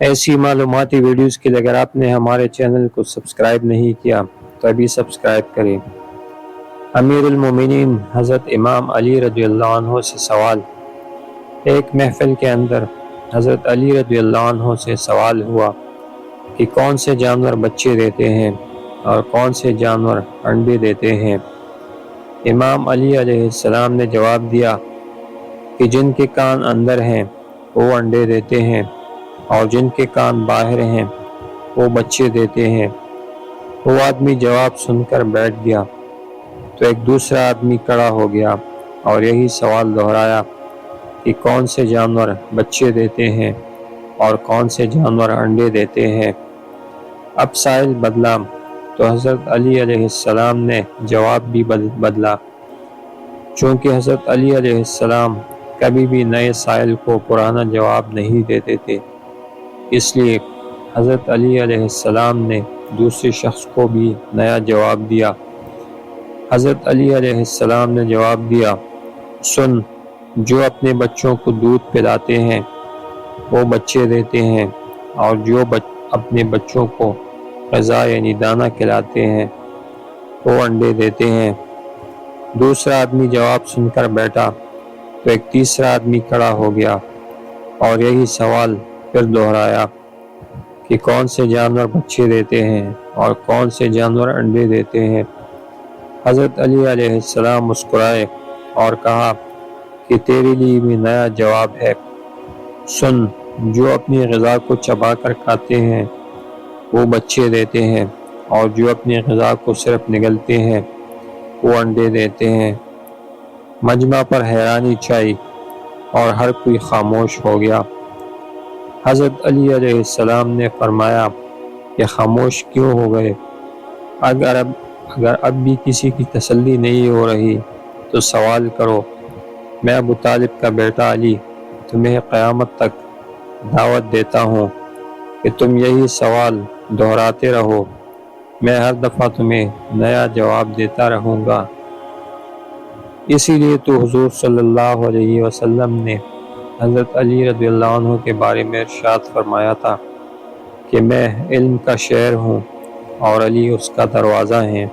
ایسی معلوماتی ویڈیوز کے لیے اگر آپ نے ہمارے چینل کو سبسکرائب نہیں کیا تو ابھی سبسکرائب کریں۔ امیر المومنین حضرت امام علی رضی اللہ عنہ سے سوال۔ ایک محفل کے اندر حضرت علی رضی اللہ عنہ سے سوال ہوا کہ کون سے جانور بچے دیتے ہیں اور کون سے جانور انڈے دیتے ہیں۔ امام علی علیہ السلام نے جواب دیا کہ جن کے کان اندر ہیں وہ انڈے دیتے ہیں اور جن کے کان باہر ہیں وہ بچے دیتے ہیں۔ وہ آدمی جواب سن کر بیٹھ گیا تو ایک دوسرا آدمی کھڑا ہو گیا اور یہی سوال دہرایا کہ کون سے جانور بچے دیتے ہیں اور کون سے جانور انڈے دیتے ہیں۔ اب سائل بدلا تو حضرت علی علیہ السلام نے جواب بھی بدلا۔ چونکہ حضرت علی علیہ السلام کبھی بھی نئے سائل کو پرانا جواب نہیں دیتے تھے، اس لیے حضرت علی علیہ السلام نے دوسرے شخص کو بھی نیا جواب دیا۔ حضرت علی علیہ السلام نے جواب دیا، سن، جو اپنے بچوں کو دودھ پلاتے ہیں وہ بچے دیتے ہیں اور جو اپنے بچوں کو غذا یعنی دانہ کھلاتے ہیں وہ انڈے دیتے ہیں۔ دوسرا آدمی جواب سن کر بیٹھا تو ایک تیسرا آدمی کھڑا ہو گیا اور یہی سوال پھر دہرایا کہ کون سے جانور بچے دیتے ہیں اور کون سے جانور انڈے دیتے ہیں۔ حضرت علی علیہ السلام مسکرائے اور کہا کہ تیرے لیے بھی نیا جواب ہے، سن، جو اپنی غذا کو چبا کر کھاتے ہیں وہ بچے دیتے ہیں اور جو اپنی غذا کو صرف نگلتے ہیں وہ انڈے دیتے ہیں۔ مجمع پر حیرانی چھائی اور ہر کوئی خاموش ہو گیا۔ حضرت علی علیہ السلام نے فرمایا کہ خاموش کیوں ہو گئے؟ اگر اب بھی کسی کی تسلی نہیں ہو رہی تو سوال کرو۔ میں ابو طالب کا بیٹا علی تمہیں قیامت تک دعوت دیتا ہوں کہ تم یہی سوال دہراتے رہو، میں ہر دفعہ تمہیں نیا جواب دیتا رہوں گا۔ اسی لیے تو حضور صلی اللہ علیہ وسلم نے حضرت علی رضی اللہ عنہ کے بارے میں ارشاد فرمایا تھا کہ میں علم کا شہر ہوں اور علی اس کا دروازہ ہیں۔